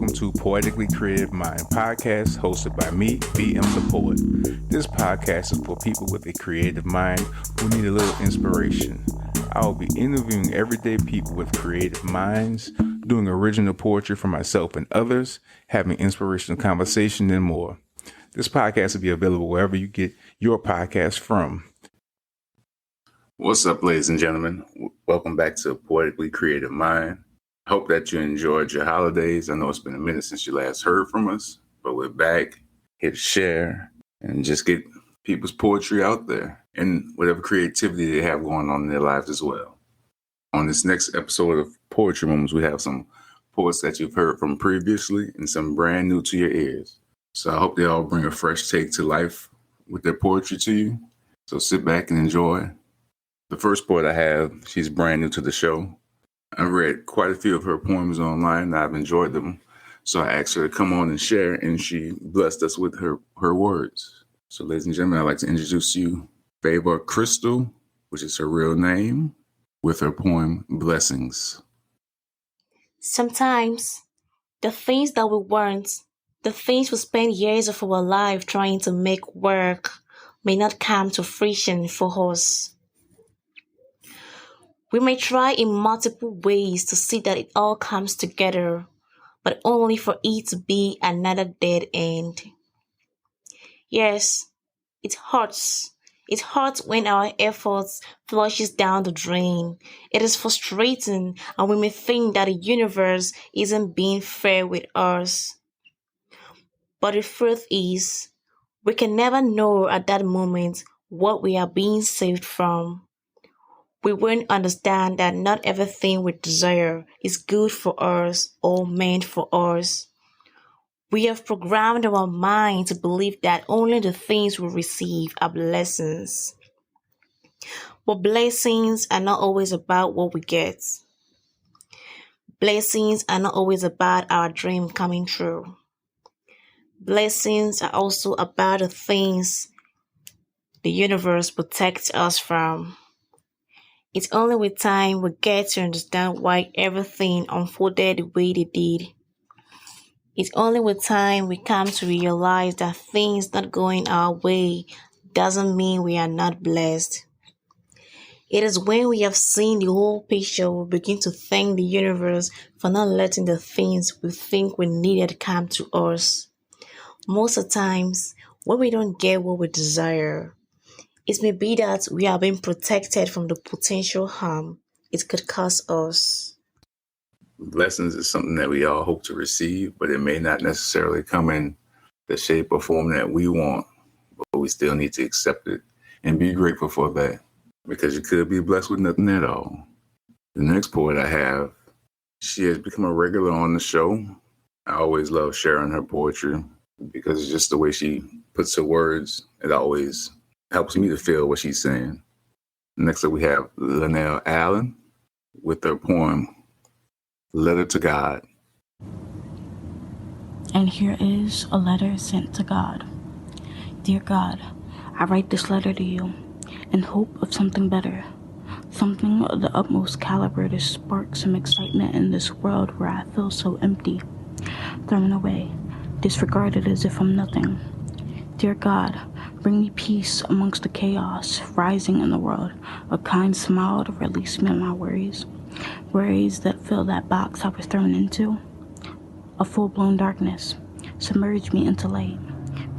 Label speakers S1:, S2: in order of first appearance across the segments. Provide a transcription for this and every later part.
S1: welcome to Poetically Creative Mind podcast hosted by me, BM the Poet. This podcast is for people with a creative mind who need a little inspiration. I will be interviewing everyday people with creative minds, doing original poetry for myself and others, having inspirational conversation, and more. This podcast will be available wherever you get your podcast from.
S2: What's up, ladies and gentlemen? Welcome back to Poetically Creative Mind. Hope that you enjoyed your holidays. I know it's been a minute since you last heard from us, but we're back, here to share and just get people's poetry out there and whatever creativity they have going on in their lives as well. On this next episode of Poetry Moments, we have some poets that you've heard from previously and some brand new to your ears. So I hope they all bring a fresh take to life with their poetry to you. So sit back and enjoy. The first poet I have, she's brand new to the show. I've read quite a few of her poems online and I've enjoyed them. So I asked her to come on and share, and she blessed us with her words. So ladies and gentlemen, I'd like to introduce you Favour Crystal, which is her real name, with her poem Blessings.
S3: Sometimes the things that we want, the things we spend years of our life trying to make work, may not come to fruition for us. We may try in multiple ways to see that it all comes together, but only for it to be another dead end. Yes, it hurts. It hurts when our efforts flushes down the drain. It is frustrating, and we may think that the universe isn't being fair with us. But the truth is, we can never know at that moment what we are being saved from. We won't understand that not everything we desire is good for us or meant for us. We have programmed our mind to believe that only the things we receive are blessings. But blessings are not always about what we get. Blessings are not always about our dream coming true. Blessings are also about the things the universe protects us from. It's only with time we get to understand why everything unfolded the way they did. It's only with time we come to realize that things not going our way doesn't mean we are not blessed. It is when we have seen the whole picture we begin to thank the universe for not letting the things we think we needed come to us. Most of the times, when we don't get what we desire, it may be that we are being protected from the potential harm it could cause us.
S2: Blessings is something that we all hope to receive, but it may not necessarily come in the shape or form that we want, but we still need to accept it and be grateful for that, because you could be blessed with nothing at all. The next poet I have, she has become a regular on the show. I always love sharing her poetry because it's just the way she puts her words. It always helps me to feel what she's saying. Next up, we have Lenell Allen with their poem, Letter to God.
S4: And here is a letter sent to God. Dear God, I write this letter to you in hope of something better, something of the utmost caliber to spark some excitement in this world where I feel so empty, thrown away, disregarded as if I'm nothing. Dear God, bring me peace amongst the chaos rising in the world, a kind smile to release me of my worries that fill that box I was thrown into, a full-blown darkness, submerge me into light,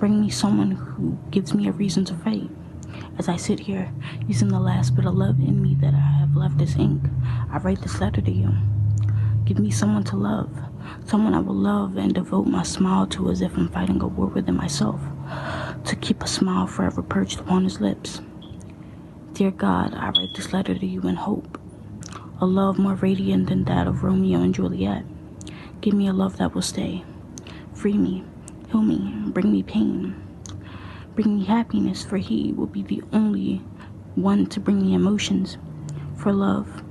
S4: bring me someone who gives me a reason to fight. As I sit here, using the last bit of love in me that I have left as ink, I write this letter to you. Give me someone to love, someone I will love and devote my smile to as if I'm fighting a war within myself, to keep a smile forever perched upon his lips. Dear God, I write this letter to you in hope, a love more radiant than that of Romeo and Juliet. Give me a love that will stay. Free me, heal me, bring me pain. Bring me happiness, for he will be the only one to bring me emotions. For love,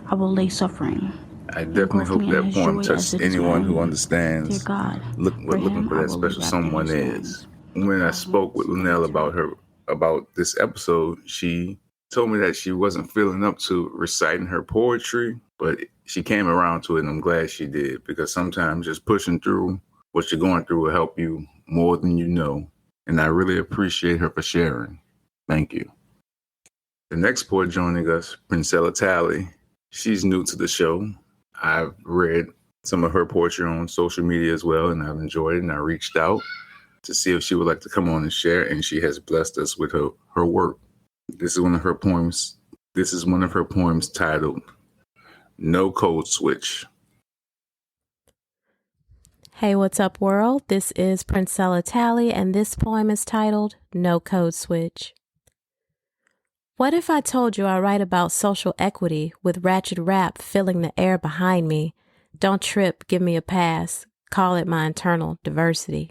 S4: I will lay suffering.
S2: I definitely hope that poem touched anyone who understands
S4: Dear God,
S2: what looking for that special someone is. When I spoke with Lenell about this episode, she told me that she wasn't feeling up to reciting her poetry, but she came around to it, and I'm glad she did, because sometimes just pushing through what you're going through will help you more than you know. And I really appreciate her for sharing. Thank you. The next poet joining us, Princella Talley. She's new to the show. I've read some of her poetry on social media as well, and I've enjoyed it, and I reached out to see if she would like to come on and share, and she has blessed us with her work. This is one of her poems. This is one of her poems titled No Code Switch.
S5: Hey, what's up, world? This is Princella Talley, and this poem is titled No Code Switch. What if I told you I write about social equity with ratchet rap filling the air behind me? Don't trip, give me a pass. Call it my internal diversity.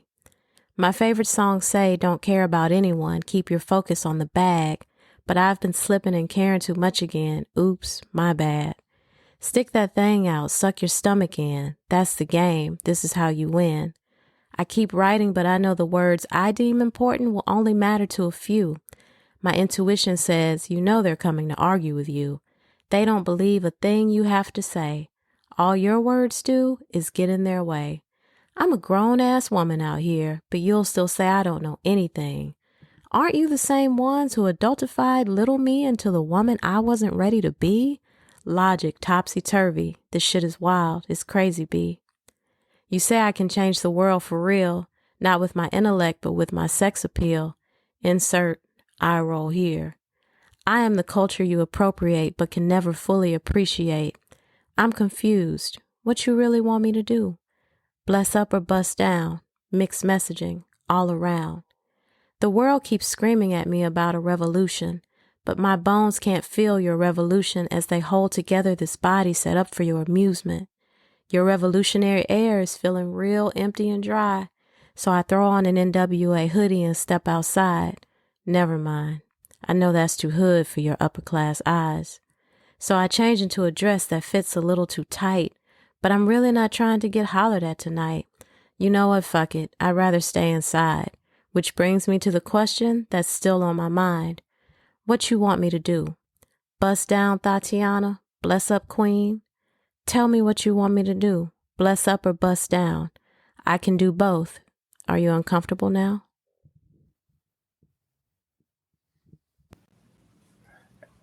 S5: My favorite songs say don't care about anyone, keep your focus on the bag. But I've been slipping and caring too much again. Oops, my bad. Stick that thing out, suck your stomach in. That's the game. This is how you win. I keep writing, but I know the words I deem important will only matter to a few. My intuition says, you know they're coming to argue with you. They don't believe a thing you have to say. All your words do is get in their way. I'm a grown-ass woman out here, but you'll still say I don't know anything. Aren't you the same ones who adultified little me into the woman I wasn't ready to be? Logic topsy-turvy. This shit is wild. It's crazy, B. You say I can change the world for real, not with my intellect, but with my sex appeal. Insert eye roll here. I am the culture you appropriate, but can never fully appreciate. I'm confused. What you really want me to do? Bless up or bust down. Mixed messaging all around. The world keeps screaming at me about a revolution, but my bones can't feel your revolution as they hold together this body set up for your amusement. Your revolutionary air is feeling real empty and dry, so I throw on an NWA hoodie and step outside. Never mind. I know that's too hood for your upper class eyes. So I change into a dress that fits a little too tight, but I'm really not trying to get hollered at tonight. You know what, fuck it. I'd rather stay inside. Which brings me to the question that's still on my mind. What you want me to do? Bust down, Tatiana? Bless up, Queen? Tell me what you want me to do. Bless up or bust down? I can do both. Are you uncomfortable now?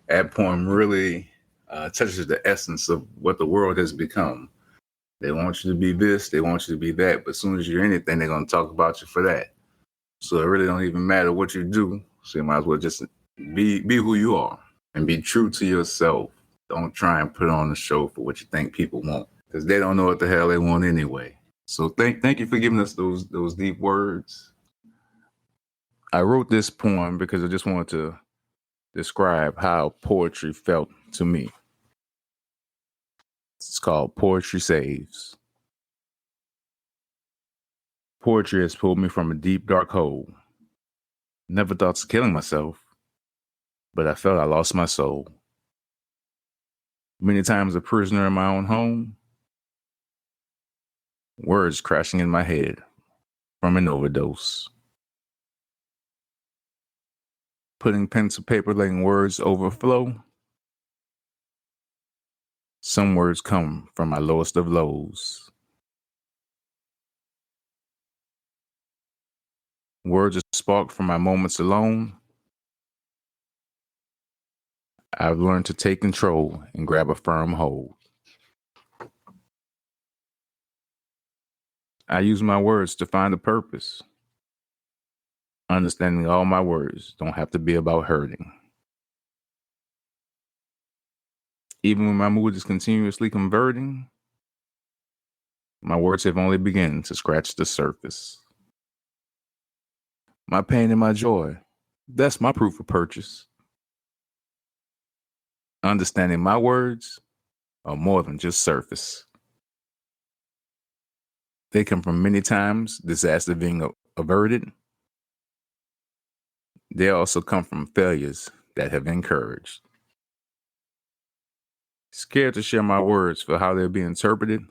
S2: That poem really touches the essence of what the world has become. They want you to be this, they want you to be that, but as soon as you're anything, they're going to talk about you for that. So it really don't even matter what you do. So you might as well just be who you are and be true to yourself. Don't try and put on a show for what you think people want, because they don't know what the hell they want anyway. So thank you for giving us those deep words. I wrote this poem because I just wanted to describe how poetry felt to me. It's called Poetry Saves. Poetry has pulled me from a deep, dark hole. Never thought of killing myself, but I felt I lost my soul. Many times a prisoner in my own home, words crashing in my head from an overdose. Putting pen to paper, letting words overflow. Some words come from my lowest of lows. Words are sparked from my moments alone. I've learned to take control and grab a firm hold. I use my words to find a purpose. Understanding all my words don't have to be about hurting. Even when my mood is continuously converting, my words have only begun to scratch the surface. My pain and my joy, that's my proof of purchase. Understanding my words are more than just surface. They come from many times disaster being averted. They also come from failures that have encouraged. Scared to share my words for how they'll be interpreted,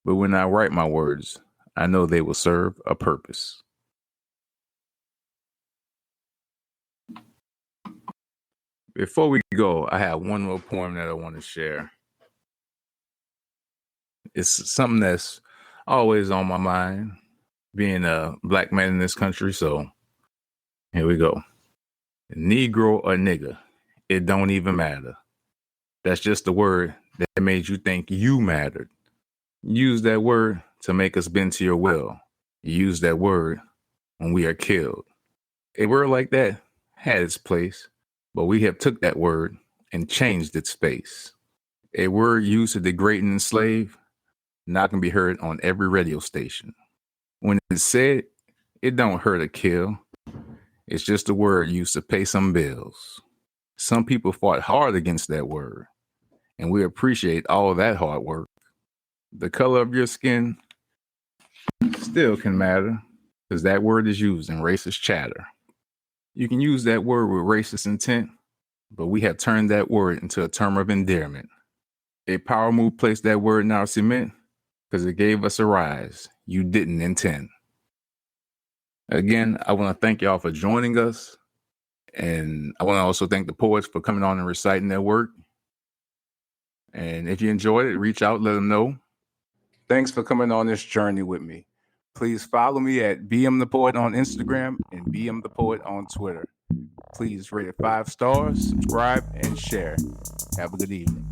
S2: but when I write my words, I know they will serve a purpose. Before we go, I have one more poem that I want to share.
S1: It's something that's always on my mind, being a black man in this country. So here we go. Negro or nigga, it don't even matter. That's just the word that made you think you mattered. Use that word to make us bend to your will. Use that word when we are killed. A word like that had its place, but we have took that word and changed its space. A word used to degrade and enslave now can be heard on every radio station. When it's said, it don't hurt or kill. It's just a word used to pay some bills. Some people fought hard against that word, and we appreciate all of that hard work. The color of your skin still can matter, because that word is used in racist chatter. You can use that word with racist intent, but we have turned that word into a term of endearment. A power move placed that word in our cement because it gave us a rise you didn't intend. Again, I want to thank y'all for joining us. And I want to also thank the poets for coming on and reciting their work. And if you enjoyed it, reach out, let them know. Thanks for coming on this journey with me. Please follow me at BM the Poet on Instagram and BM the Poet on Twitter. Please rate it 5 stars, subscribe, and share. Have a good evening.